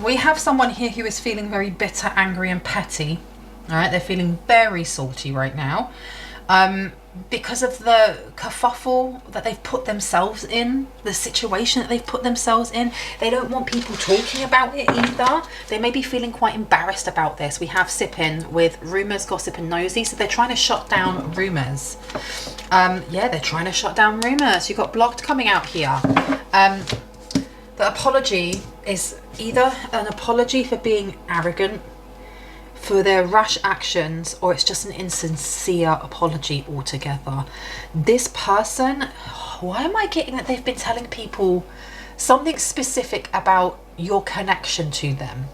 We have someone here who is feeling very bitter, angry and petty. All right, they're feeling very salty right now. Because of the kerfuffle that they've put themselves in, the situation that they've put themselves in. They don't want people talking about it either. They may be feeling quite embarrassed about this. We have sipping with rumours, gossip and nosy. So they're trying to shut down rumours. Yeah, they're trying to shut down rumours. You've got blocked coming out here. The apology is either an apology for being arrogant, for their rash actions, or it's just an insincere apology altogether. This person, why am I getting that they've been telling people something specific about your connection to them?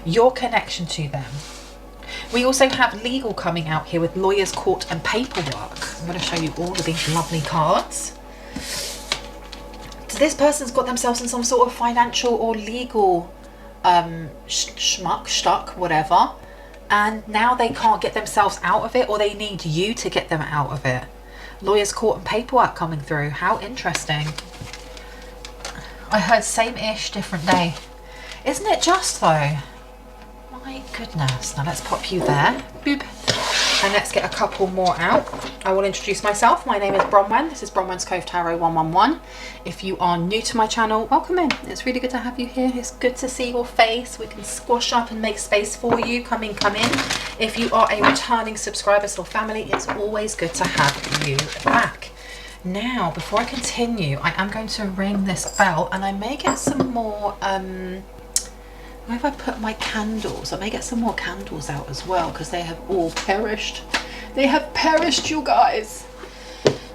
Your connection to them. We also have legal coming out here with lawyers, court and paperwork. I'm going to show you all of these lovely cards. So this person's got themselves in some sort of financial or legal stuck, whatever, and now they can't get themselves out of it, or they need you to get them out of it. Lawyers, court and paperwork coming through. How interesting. I heard same-ish, different day. Isn't it just though? My goodness. Now let's pop you there. Boop. And let's get a couple more out. I will introduce myself. My name is Bronwen. This is Bronwen's Cove Tarot 111. If you are new to my channel, welcome in. It's really good to have you here. It's good to see your face. We can squash up and make space for you. Come in, come in. If you are a returning subscriber or family, it's always good to have you back. Now, before I continue, I am going to ring this bell, and I may get some more where have I put my candles? I may get some more candles out as well, because they have all perished. They have perished, you guys.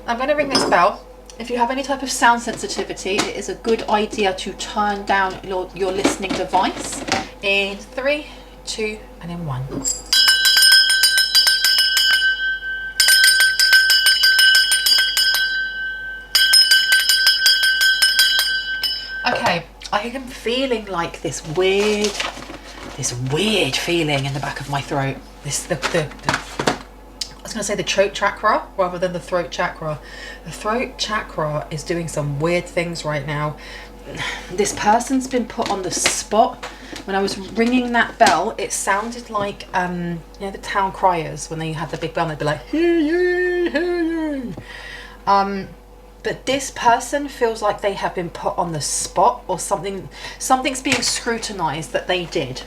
I'm going to ring this bell. If you have any type of sound sensitivity, it is a good idea to turn down your listening device. In 3, 2, and in 1. Okay. I am feeling like this weird feeling in the back of my throat. I was going to say the throat chakra rather than the throat chakra. The throat chakra is doing some weird things right now. This person's been put on the spot. When I was ringing that bell, it sounded like you know, the town criers when they had the big bell. They'd be like, hear ye, hear ye. But this person feels like they have been put on the spot, or something's being scrutinized that they did.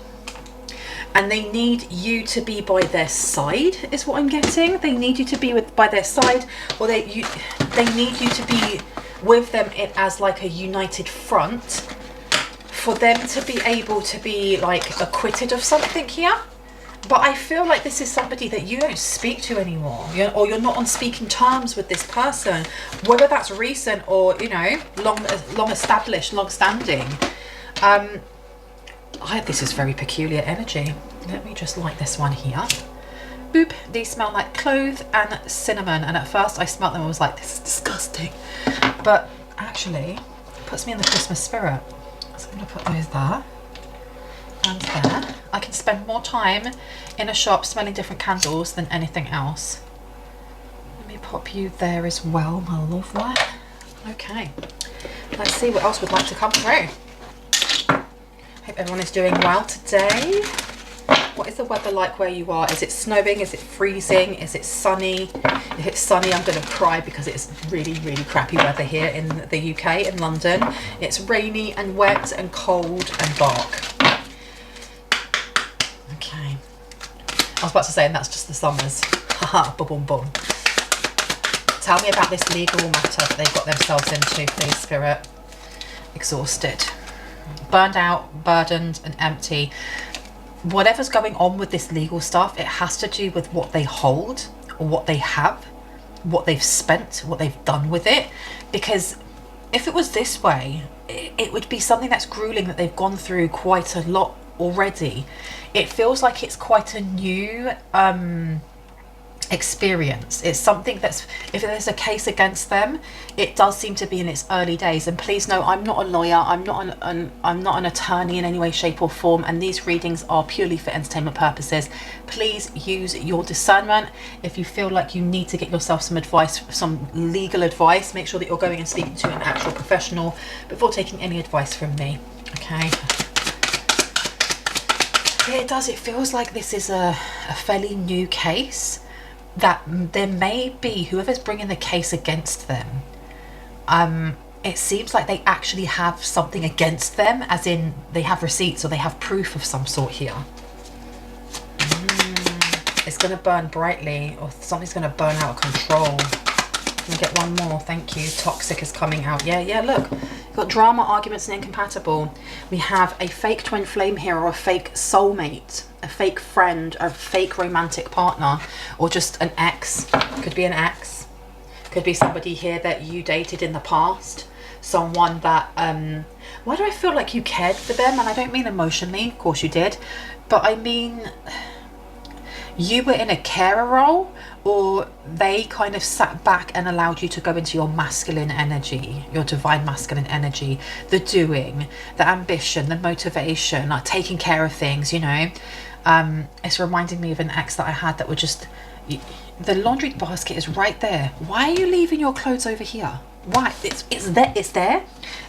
And they need you to be by their side, is what I'm getting. They need you to be by their side, or they need you to be with them as like a united front, for them to be able to be like acquitted of something here. But I feel like this is somebody that you don't speak to anymore, or you're not on speaking terms with this person, whether that's recent or, you know, long established, long standing. This is very peculiar energy. Let me just light this one here. Boop. These smell like clove and cinnamon, and at first I smelled them and was like, this is disgusting, but actually it puts me in the Christmas spirit. So I'm going to put those there and there. I can spend more time in a shop smelling different candles than anything else. Let me pop you there as well, my lovely. Okay, let's see what else would like to come through. Hope everyone is doing well today. What is the weather like where you are? Is it snowing? Is it freezing? Is it sunny? If it's sunny, I'm going to cry because it's really, really crappy weather here in the UK, in London. It's rainy and wet and cold and dark. Okay. I was about to say, and that's just the summers. Haha, boom, boom, boom. Tell me about this legal matter that they've got themselves into, please, Spirit. Exhausted. Burned out, burdened and empty. Whatever's going on with this legal stuff, it has to do with what they hold, or what they have, what they've spent, what they've done with it. Because if it was this way, it would be something that's grueling, that they've gone through quite a lot already. It feels like it's quite a new experience. It's something that's, if there's a case against them, it does seem to be in its early days. And please know, I'm not a lawyer, I'm not an attorney in any way, shape or form, and these readings are purely for entertainment purposes. Please use your discernment. If you feel like you need to get yourself some advice, some legal advice, make sure that you're going and speaking to an actual professional before taking any advice from me. Okay, Yeah, it does. It feels like this is a fairly new case, that there may be whoever's bringing the case against them. It seems like they actually have something against them, as in they have receipts or they have proof of some sort here. It's going to burn brightly, or something's going to burn out of control. Can we get one more? Thank you. Toxic is coming out. Yeah, look. You've got drama, arguments, and incompatible. We have a fake twin flame here, or a fake soulmate, a fake friend, a fake romantic partner, or just an ex. Could be an ex. Could be somebody here that you dated in the past. Someone that, why do I feel like you cared for them? And I don't mean emotionally, of course you did, but I mean, you were in a carer role, or they kind of sat back and allowed you to go into your masculine energy, your divine masculine energy, the doing, the ambition, the motivation, like taking care of things, you know. It's reminding me of an ex that I had that would just, the laundry basket is right there. Why are you leaving your clothes over here? Why? It's there.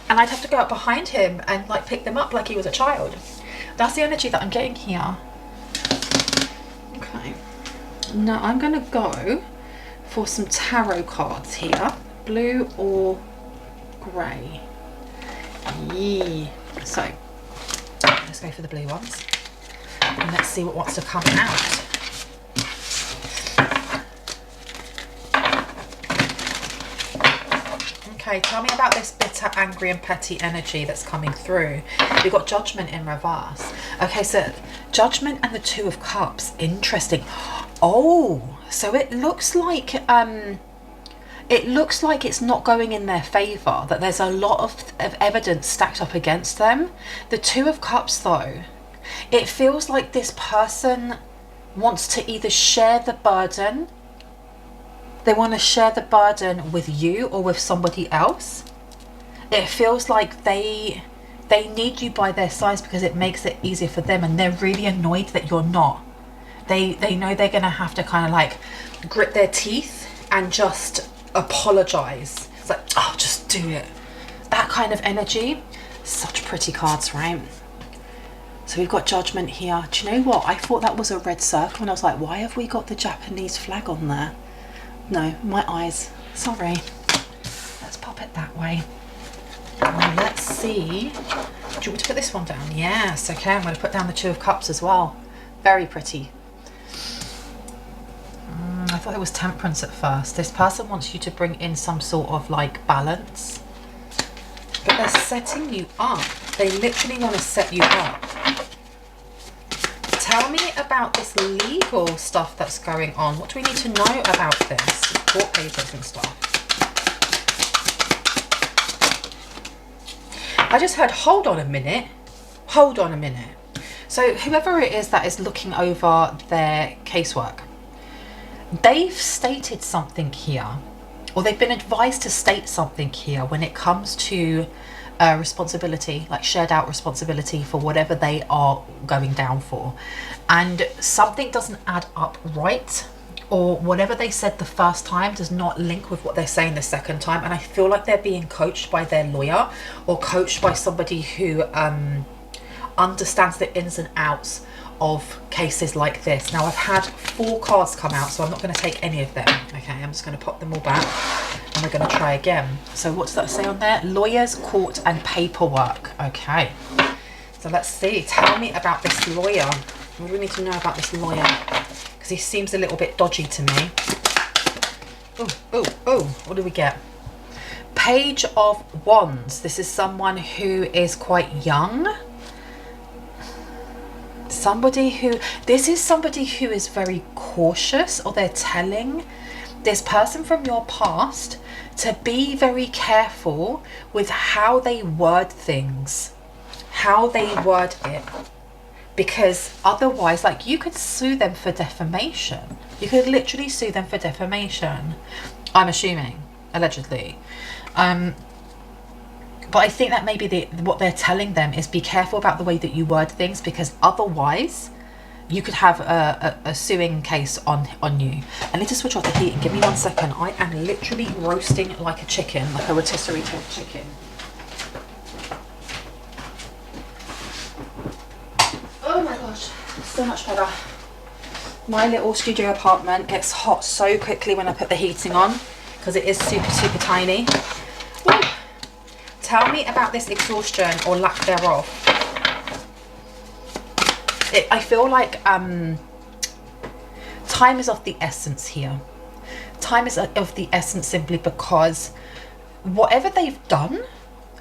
And I'd have to go up behind him and like pick them up like he was a child. That's the energy that I'm getting here. Okay. Now I'm going to go for some tarot cards here. Blue or grey. Yeah. So let's go for the blue ones. And let's see what wants to come out. Okay, tell me about this bitter, angry and petty energy that's coming through. We've got Judgment in reverse. Okay, so Judgment and the Two of Cups. Interesting. Oh, so it looks like it's not going in their favour, that there's a lot of evidence stacked up against them. The Two of Cups though, it feels like this person wants to either share the burden, they want to share the burden with you or with somebody else. It feels like they need you by their sides because it makes it easier for them, and they're really annoyed that you're not. They know they're going to have to kind of like grit their teeth and just apologize. It's like, oh, just do it. That kind of energy. Such pretty cards, right? So we've got Judgment here. Do you know what? I thought that was a red circle and I was like, why have we got the Japanese flag on there? No, my eyes. Sorry. Let's pop it that way. Well, let's see. Do you want me to put this one down? Yes, okay. I'm going to put down the Two of Cups as well. Very pretty. I thought it was Temperance at first. This person wants you to bring in some sort of like balance. But they're setting you up. They literally want to set you up. Tell me about this legal stuff that's going on. What do we need to know about this? Court papers and stuff. I just heard, hold on a minute. Hold on a minute. So whoever it is that is looking over their casework, they've stated something here, or they've been advised to state something here when it comes to responsibility, like shared out responsibility for whatever they are going down for, and something doesn't add up right, or whatever they said the first time does not link with what they're saying the second time. And I feel like they're being coached by their lawyer or coached by somebody who understands the ins and outs of cases like this. Now I've had 4 cards come out, so I'm not going to take any of them. Okay, I'm just going to pop them all back and we're going to try again. So what does that say on there? Lawyers, court and paperwork. Okay, so let's see. Tell me about this lawyer. What do we need to know about this lawyer? Because he seems a little bit dodgy to me. Oh, what do we get? Page of Wands. This is someone who is quite young. This is somebody who is very cautious, or they're telling this person from your past to be very careful with how they word things, how they word it, because otherwise, like, you could sue them for defamation. You could literally sue them for defamation, I'm assuming, allegedly. But I think that maybe what they're telling them is be careful about the way that you word things, because otherwise you could have a suing case on you. I need to switch off the heat. Give me 1 second. I am literally roasting like a chicken, like a rotisserie chicken. Oh my gosh. So much better. My little studio apartment gets hot so quickly when I put the heating on because it is super, super tiny. Woo. Tell me about this exhaustion or lack thereof. I feel like time is of the essence here. Time is of the essence simply because whatever they've done,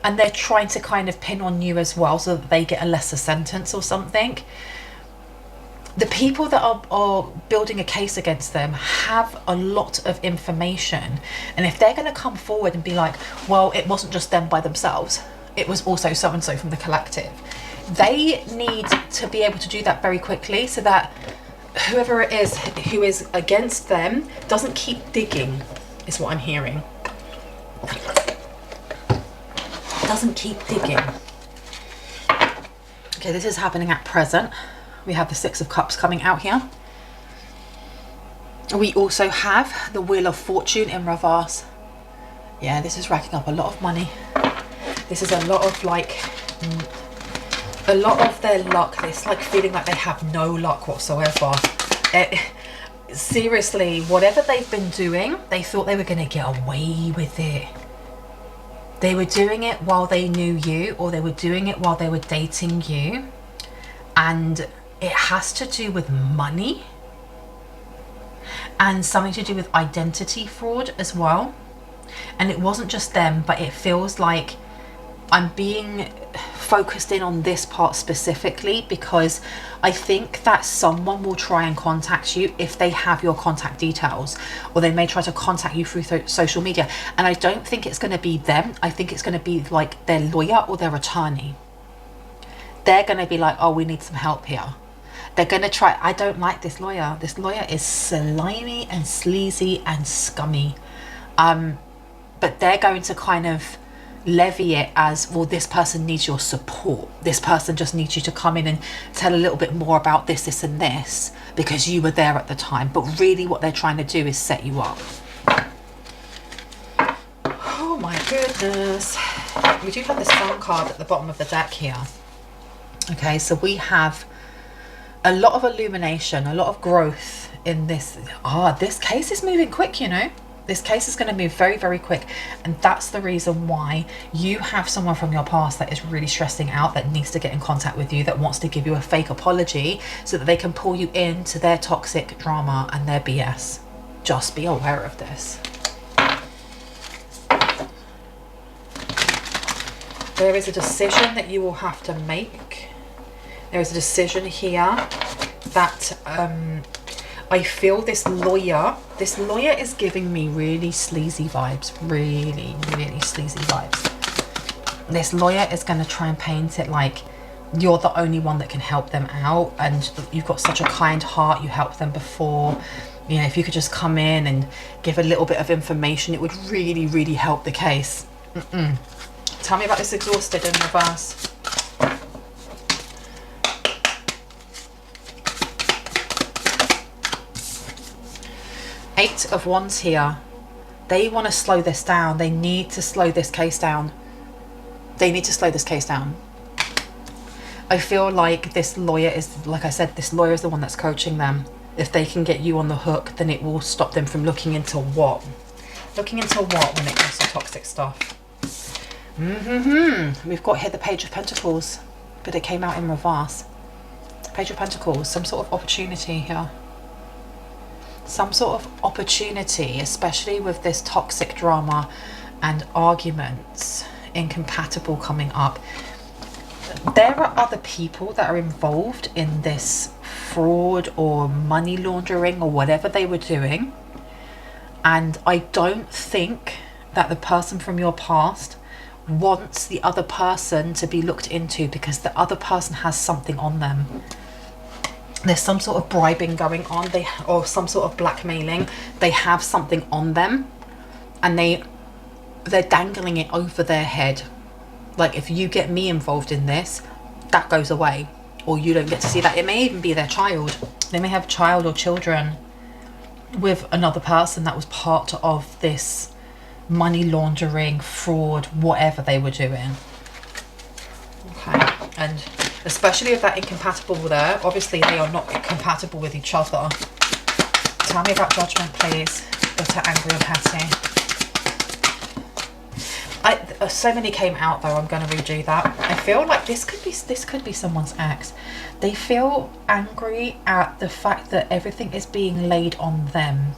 and they're trying to kind of pin on you as well so that they get a lesser sentence or something. The people that are building a case against them have a lot of information. And if they're going to come forward and be like, well, it wasn't just them by themselves, it was also so-and-so from the collective. They need to be able to do that very quickly so that whoever it is who is against them doesn't keep digging, is what I'm hearing. Doesn't keep digging. Okay, this is happening at present. We have the Six of Cups coming out here. We also have the Wheel of Fortune in reverse. Yeah, this is racking up a lot of money. This is a lot of like, a lot of their luck. It's like feeling like they have no luck whatsoever. Seriously, whatever they've been doing, they thought they were going to get away with it. They were doing it while they knew you, or they were doing it while they were dating you. And it has to do with money and something to do with identity fraud as well. And it wasn't just them, but it feels like I'm being focused in on this part specifically because I think that someone will try and contact you if they have your contact details, or they may try to contact you through social media. And I don't think it's going to be them. I think it's going to be like their lawyer or their attorney. They're going to be like, oh, we need some help here. They're going to try. I don't like this lawyer. This lawyer is slimy and sleazy and scummy. But they're going to kind of levy it as, well, this person needs your support. This person just needs you to come in and tell a little bit more about this, this and this because you were there at the time. But really what they're trying to do is set you up. Oh my goodness. We do have the Sun card at the bottom of the deck here. Okay, so we have a lot of illumination, a lot of growth in this. This case is moving quick, you know. This case is going to move very, very quick. And that's the reason why you have someone from your past that is really stressing out, that needs to get in contact with you, that wants to give you a fake apology so that they can pull you into their toxic drama and their BS. Just be aware of this. There is a decision that you will have to make. There is a decision here that I feel this lawyer is giving me really sleazy vibes. Really, really sleazy vibes. This lawyer is going to try and paint it like you're the only one that can help them out, and you've got such a kind heart, you helped them before. You know, if you could just come in and give a little bit of information, it would really, really help the case. Tell me about this exhausted in reverse. Eight of Wands here. They want to slow this down. They need to slow this case down. They need to slow this case down. I feel like this lawyer is, like I said, this lawyer is the one that's coaching them. If they can get you on the hook, then it will stop them from looking into what? Looking into what when it comes to toxic stuff? We've got here the Page of Pentacles, but it came out in reverse. Page of Pentacles, some sort of opportunity here. Some sort of opportunity, especially with this toxic drama and arguments, incompatible coming up. There are other people that are involved in this fraud or money laundering or whatever they were doing. And I don't think that the person from your past wants the other person to be looked into because the other person has something on them. There's some sort of bribing going on, or some sort of blackmailing. They have something on them and they're dangling it over their head. Like, if you get me involved in this, that goes away, or you don't get to see that. It may even be their child. They may have a child or children with another person that was part of this money laundering, fraud, whatever they were doing. Okay, and especially if that incompatible there. Obviously, they are not compatible with each other. Tell me about judgment, please. Bitter, angry, and petty. So many came out though. I'm going to redo that. I feel like this could be someone's ex. They feel angry at the fact that everything is being laid on them.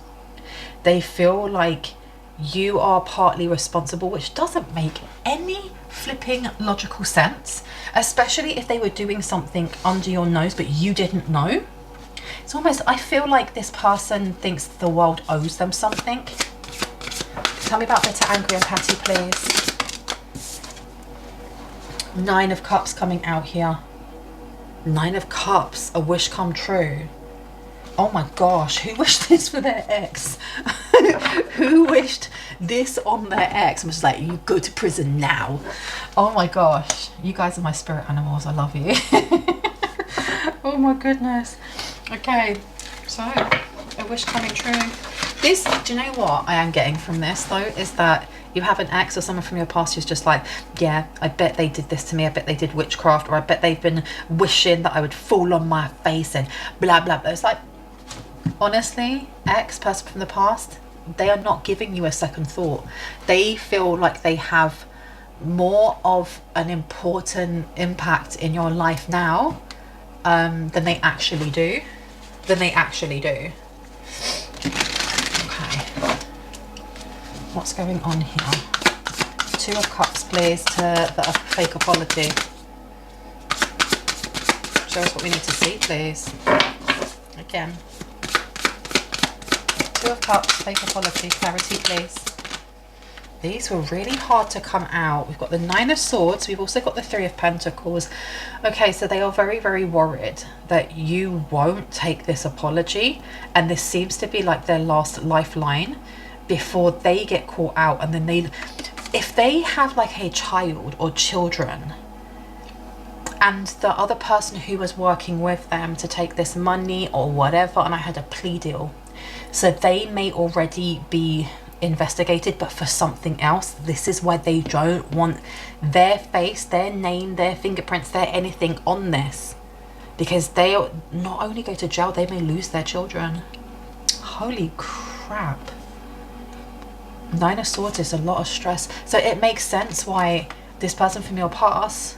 They feel like you are partly responsible, which doesn't make any flipping logical sense, especially if they were doing something under your nose but you didn't know. It's almost, I feel like this person thinks the world owes them something. Tell me about bitter, angry, and petty, please. 9 of Cups coming out here. 9 of Cups, a wish come true. Oh my gosh, who wished this for their ex? Who wished this on their ex? I'm just like, you go to prison now. Oh my gosh, you guys are my spirit animals. I love you. Oh my goodness. Okay, so a wish coming true. This, do you know what I am getting from this though, is that you have an ex or someone from your past who's just like, yeah, I bet they did this to me, I bet they did witchcraft, or I bet they've been wishing that I would fall on my face and blah blah blah. It's like, honestly, ex, person from the past, they are not giving you a second thought. They feel like they have more of an important impact in your life now than they actually do. Okay. What's going on here? 2 of Cups, please, to the fake apology. Show us what we need to see, please. Again. 2 of Cups, fake apology, clarity, please. These were really hard to come out. We've got the 9 of Swords. We've also got the 3 of Pentacles. Okay, so they are very, very worried that you won't take this apology. And this seems to be like their last lifeline before they get caught out. And then if they have like a child or children, and the other person who was working with them to take this money or whatever, and I had a plea deal, so they may already be investigated, but for something else. This is why they don't want their face, their name, their fingerprints, their anything on this, because they not only go to jail, they may lose their children. Holy crap. 9 of Swords is a lot of stress. So it makes sense why this person from your past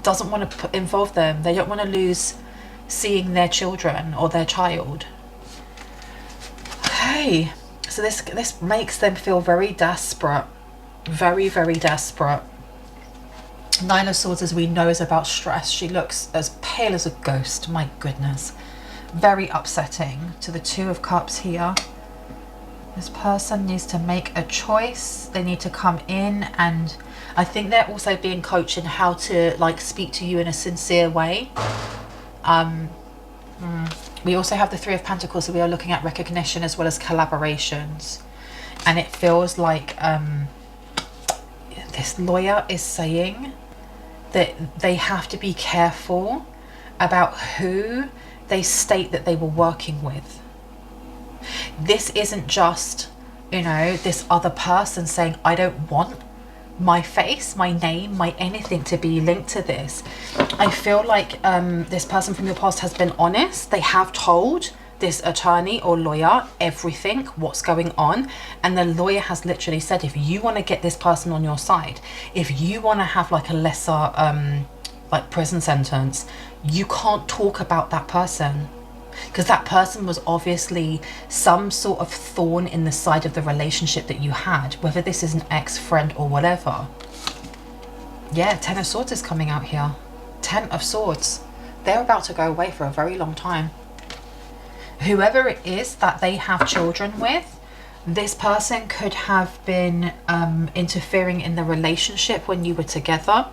doesn't want to involve them. They don't want to lose seeing their children or their child. Okay, so this makes them feel very desperate. Very, very desperate. 9 of Swords, as we know, is about stress. She looks as pale as a ghost. My goodness. Very upsetting. To the 2 of Cups here. This person needs to make a choice. They need to come in, and I think they're also being coached in how to like speak to you in a sincere way. We also have the 3 of Pentacles, so we are looking at recognition as well as collaborations. And it feels like this lawyer is saying that they have to be careful about who they state that they were working with. This isn't just, you know, this other person saying, I don't want my face, my name, my anything to be linked to this. I feel like this person from your past has been honest. They have told this attorney or lawyer everything, what's going on, and the lawyer has literally said, if you want to get this person on your side, if you want to have like a lesser like prison sentence, you can't talk about that person, because that person was obviously some sort of thorn in the side of the relationship that you had, whether this is an ex-friend or whatever. Yeah, 10 of Swords is coming out here. 10 of Swords. They're about to go away for a very long time. Whoever it is that they have children with, this person could have been interfering in the relationship when you were together.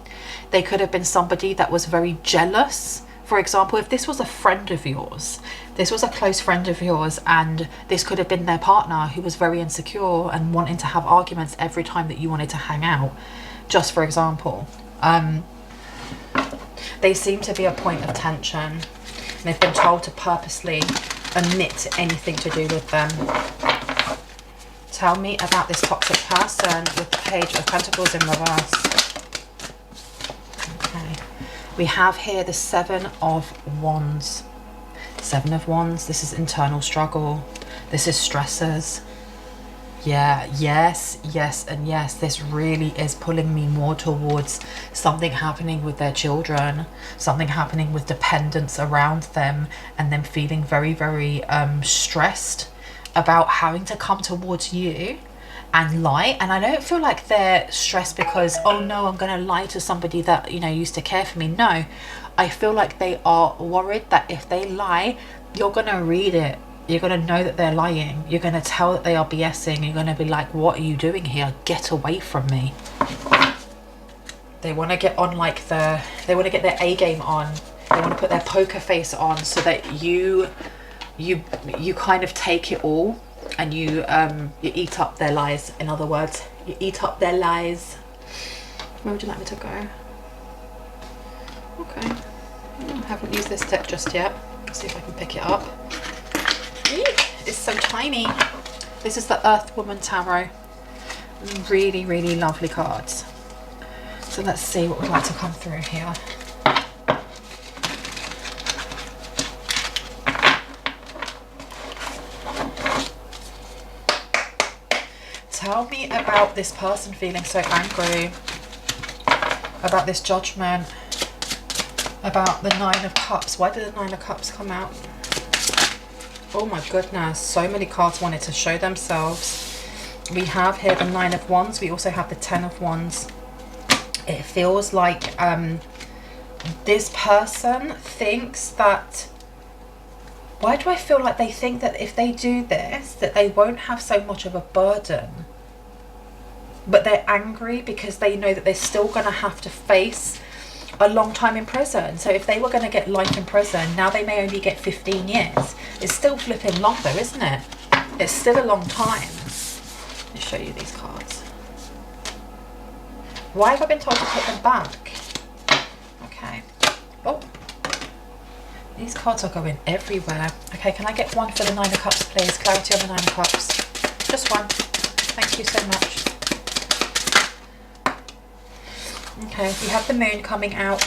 They could have been somebody that was very jealous. For example, if this was a friend of yours, this was a close friend of yours, and this could have been their partner who was very insecure and wanting to have arguments every time that you wanted to hang out, just for example. They seem to be a point of tension, and they've been told to purposely omit anything to do with them. Tell me about this toxic person with the Page of Pentacles in reverse. Okay. We have here the Seven of Wands. Seven of Wands, this is internal struggle. This is stressors. Yeah, yes, yes, and yes. This really is pulling me more towards something happening with their children, something happening with dependents around them, and them feeling very, very stressed about having to come towards you and lie. And I don't feel like they're stressed because, oh no, I'm going to lie to somebody that, you know, used to care for me. No, I feel like they are worried that if they lie, you're going to read it. You're going to know that they're lying. You're going to tell that they are BSing. You're going to be like, what are you doing here? Get away from me. They want to get on like they want to get their A game on. They want to put their poker face on so that you kind of take it all and you eat up their lies. In other words, you eat up their lies. Where would you like me to go? Okay. I haven't used this deck just yet. Let's see if I can pick it up. It's so tiny. This is the Earth Woman Tarot. Really, really lovely cards. So let's see what we'd like to come through here. Tell me about this person feeling so angry, about this judgment, about the Nine of Cups. Why did the Nine of Cups come out? Oh my goodness, so many cards wanted to show themselves. We have here the Nine of Wands. We also have the Ten of Wands. It feels like this person thinks that... Why do I feel like they think that if they do this, that they won't have so much of a burden? But they're angry because they know that they're still going to have to face a long time in prison. So if they were going to get life in prison, now they may only get 15 years. It's still flipping long though, isn't it? It's still a long time. Let me show you these cards. Why have I been told to put them back? Okay. Oh. These cards are going everywhere. Okay, can I get one for the Nine of Cups, please? Clarity on the Nine of Cups. Just one. Thank you so much. Okay, we have the Moon coming out.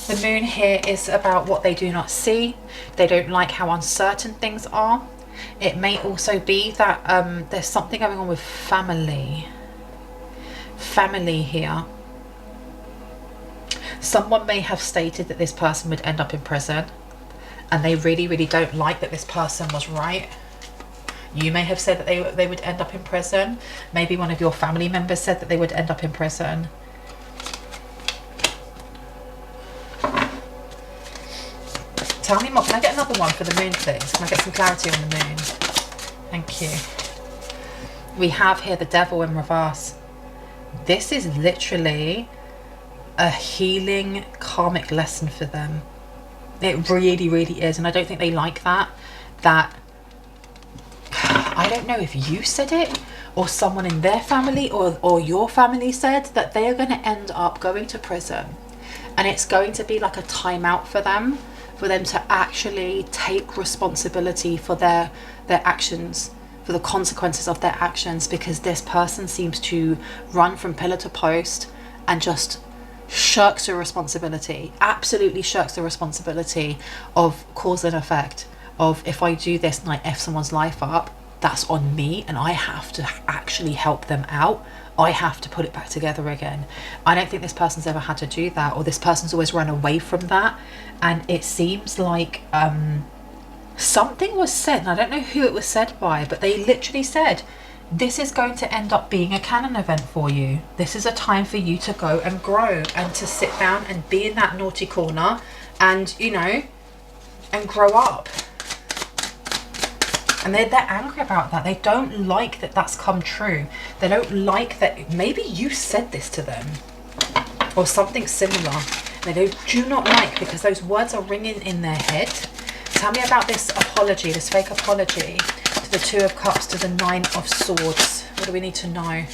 The Moon here is about what they do not see. They don't like how uncertain things are. It may also be that there's something going on with family. Family here. Someone may have stated that this person would end up in prison, and they really, really don't like that this person was right. You may have said that they would end up in prison. Maybe one of your family members said that they would end up in prison. Tell me more. Can I get another one for the Moon, please? Can I get some clarity on the Moon? Thank you. We have here the Devil in reverse. This is literally a healing karmic lesson for them. It really, really is. And I don't think they like that. I don't know if you said it or someone in their family or your family said that they are going to end up going to prison. And it's going to be like a timeout for them to actually take responsibility for their actions, for the consequences of their actions, because this person seems to run from pillar to post and just shirks the responsibility, absolutely shirks the responsibility of cause and effect, of if I do this and I F someone's life up, that's on me and I have to actually help them out. I have to put it back together again. I don't think this person's ever had to do that, or this person's always run away from that. And it seems like something was said, and I don't know who it was said by, but they literally said, this is going to end up being a canon event for you. This is a time for you to go and grow and to sit down and be in that naughty corner and, you know, and grow up. And they're angry about that. They don't like that that's come true. They don't like that maybe you said this to them or something similar. They do not like, because those words are ringing in their head. Tell me about this apology, this fake apology to the Two of Cups, to the Nine of Swords. What do we need to know?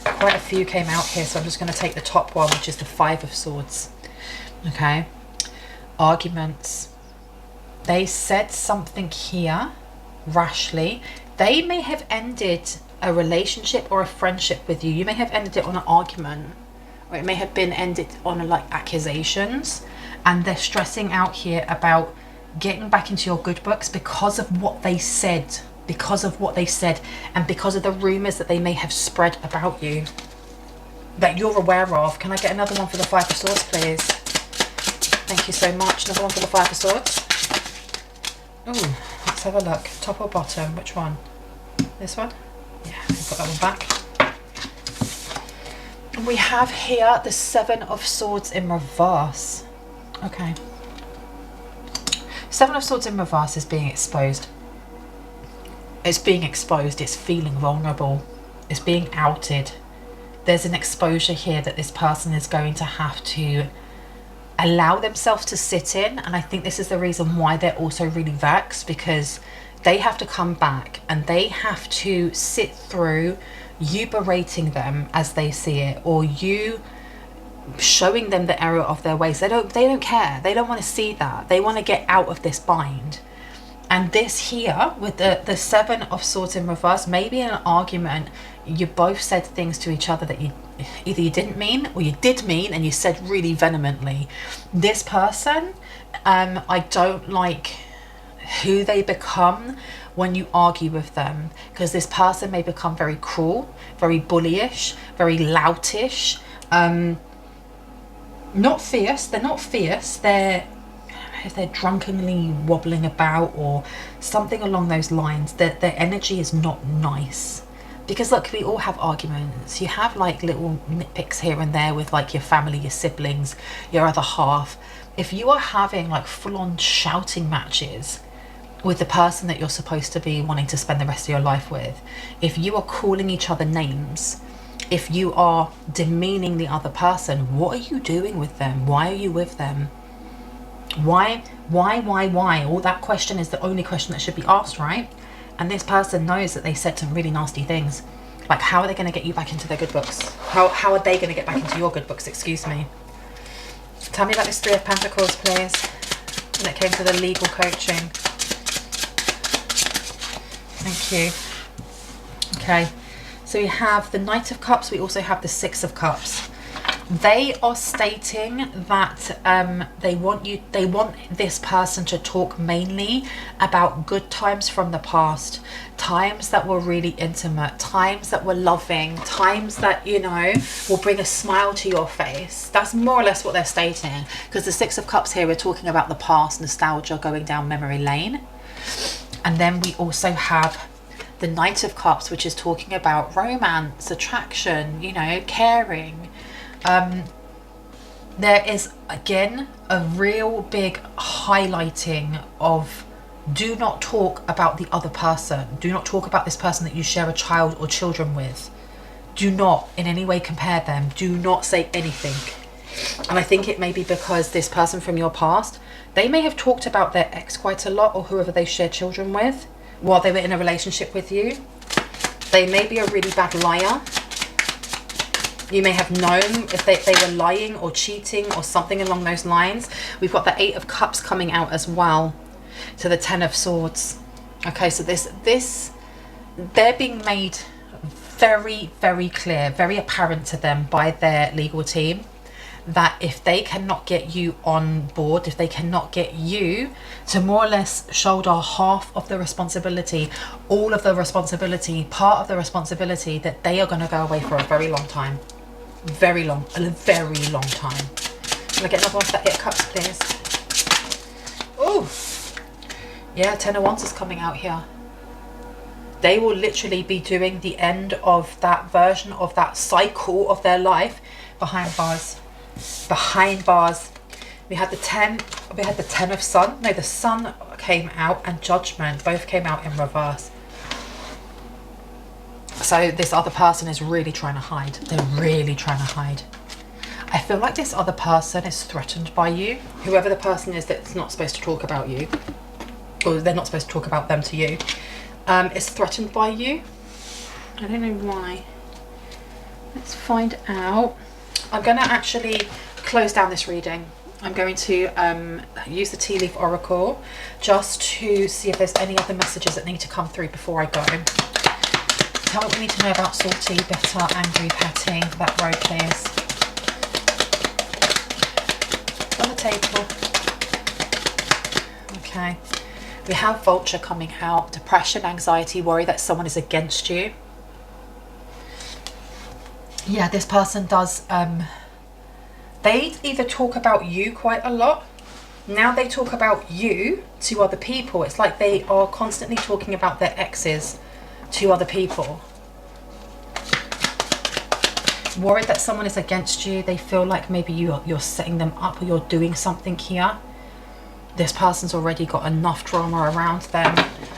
Quite a few came out here, so I'm just going to take the top one, which is the Five of Swords. Okay. Arguments. They said something here rashly. They may have ended a relationship or a friendship with you. You may have ended it on an argument. or it may have been ended on like accusations, and they're stressing out here about getting back into your good books because of what they said, and because of the rumors that they may have spread about you that you're aware of. Can I get another one for the Five of Swords, please? Thank you so much. Another one for the Five of Swords. Ooh, let's have a look. Top or bottom? Which one? This one? Yeah, put that one back. We have here the Seven of Swords in reverse. Okay. Seven of Swords in reverse is being exposed. It's being exposed. It's feeling vulnerable. It's being outed. There's an exposure here that this person is going to have to allow themselves to sit in. And I think this is the reason why they're also really vexed, because they have to come back and they have to sit through you berating them as they see it, or you showing them the error of their ways. They don't care. They don't want to see that. They want to get out of this bind. And this here with the Seven of Swords in reverse, maybe in an argument you both said things to each other that you either you didn't mean or you did mean, and you said really vehemently. This person, I don't like who they become when you argue with them, because this person may become very cruel, very bullyish, very loutish, not fierce. They're not fierce. If they're drunkenly wobbling about or something along those lines, their energy is not nice. Because look, we all have arguments. You have like little nitpicks here and there with like your family, your siblings, your other half. If you are having like full-on shouting matches with the person that you're supposed to be wanting to spend the rest of your life with, if you are calling each other names, if you are demeaning the other person, what are you doing with them? Why are you with them? Why? All that question is the only question that should be asked, right? And this person knows that they said some really nasty things. Like, how are they going to get you back into their good books? How are they going to get back into your good books? Excuse me. Tell me about this Three of Pentacles, please. When it came to the legal coaching. Thank you. Okay. So we have the Knight of Cups. We also have the Six of Cups. They are stating that they want this person to talk mainly about good times from the past, times that were really intimate, times that were loving, times that, you know, will bring a smile to your face. That's more or less what they're stating, because the Six of Cups here, we're talking about the past, nostalgia, going down memory lane. And then we also have the Knight of Cups, which is talking about romance, attraction, you know, caring. There is again a real big highlighting of, do not talk about the other person. Do not talk about this person that you share a child or children with. Do not in any way compare them. Do not say anything. And I think it may be because this person from your past, they may have talked about their ex quite a lot, or whoever they shared children with while they were in a relationship with you. They may be a really bad liar. You may have known if they were lying or cheating or something along those lines. We've got the Eight of Cups coming out as well to the Ten of Swords. Okay, so they're being made very, very clear, very apparent to them by their legal team, that if they cannot get you on board, if they cannot get you to more or less shoulder half of the responsibility, all of the responsibility, part of the responsibility, that they are going to go away for a very long time. A very long time. Can I get another one for that Eight of Cups, please? Oh, yeah, Ten of Wands is coming out here. They will literally be doing the end of that version of that cycle of their life behind bars. Behind bars. We had the 10 of Sun. No, the Sun came out and Judgment both came out in reverse. So this other person is really trying to hide. They're really trying to hide. I feel like this other person is threatened by you. Whoever the person is that's not supposed to talk about you, or they're not supposed to talk about them to you, is threatened by you. I don't know why. Let's find out. I'm going to actually close down this reading. I'm going to use the Tea Leaf Oracle just to see if there's any other messages that need to come through before I go. Tell me what we need to know about salty, bitter, angry, petty. That road, please. table. Okay. We have vulture coming out. Depression, anxiety, worry that someone is against you. Yeah, this person does, they either talk about you quite a lot. Now they talk about you to other people. It's like they are constantly talking about their exes to other people. Worried that someone is against you. They feel like maybe you're setting them up or you're doing something here. This person's already got enough drama around them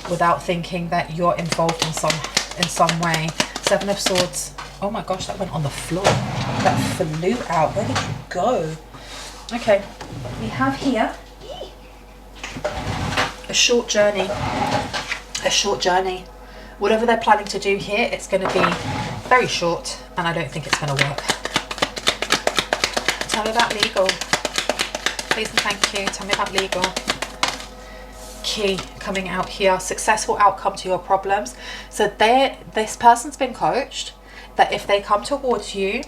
without thinking that you're involved in some way. Seven of Swords. Oh my gosh, that went on the floor. That flew out. Where did you go? Okay, we have here a short journey. A short journey. Whatever they're planning to do here, it's going to be very short, and I don't think it's going to work. Tell me about legal. Please and thank you. Tell me about legal. Key coming out here. Successful outcome to your problems. So this person's been coached that if they come towards you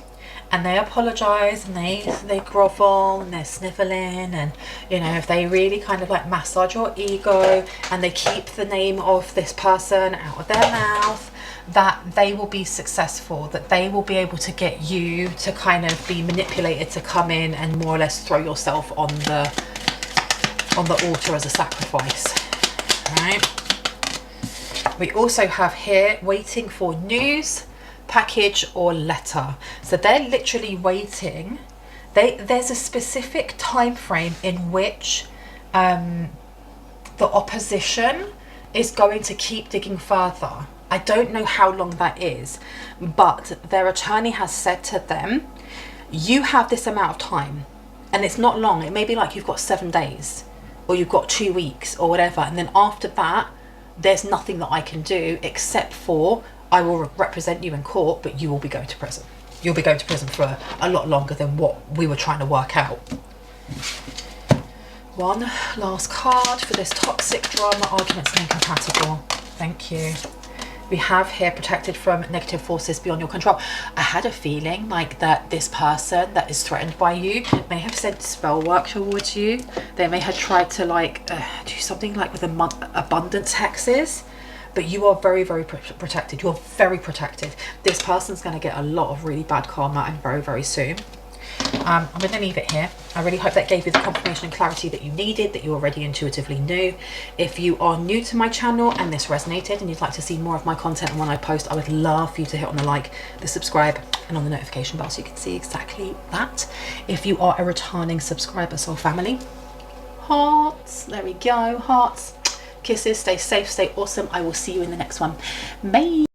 and they apologize and they grovel and they're sniveling, and you know, if they really kind of like massage your ego and they keep the name of this person out of their mouth, that they will be successful, that they will be able to get you to kind of be manipulated to come in and more or less throw yourself on the altar as a sacrifice. All right. We also have here waiting for news, package or letter. So they're literally waiting. There's a specific time frame in which the opposition is going to keep digging further. I don't know how long that is, but their attorney has said to them, you have this amount of time, and it's not long. It may be like you've got 7 days or you've got 2 weeks or whatever, and then after that there's nothing that I can do except for I will represent you in court, but you will be going to prison. You'll be going to prison for a lot longer than what we were trying to work out. One last card for this toxic drama, arguments and incompatible. Thank you. We have here protected from negative forces beyond your control. I had a feeling like that this person that is threatened by you may have sent spell work towards you. They may have tried to like do something like with abundance hexes, but you are very, very protected. You're very protected. This person's going to get a lot of really bad karma and very, very soon. I'm going to leave it here. I really hope that gave you the confirmation and clarity that you needed, that you already intuitively knew. If you are new to my channel and this resonated and you'd like to see more of my content and when I post, I would love for you to hit on the like, the subscribe and on the notification bell so you can see exactly that. If you are a returning subscriber, soul family, hearts, there we go, hearts, kisses, stay safe, stay awesome. I will see you in the next one. Bye.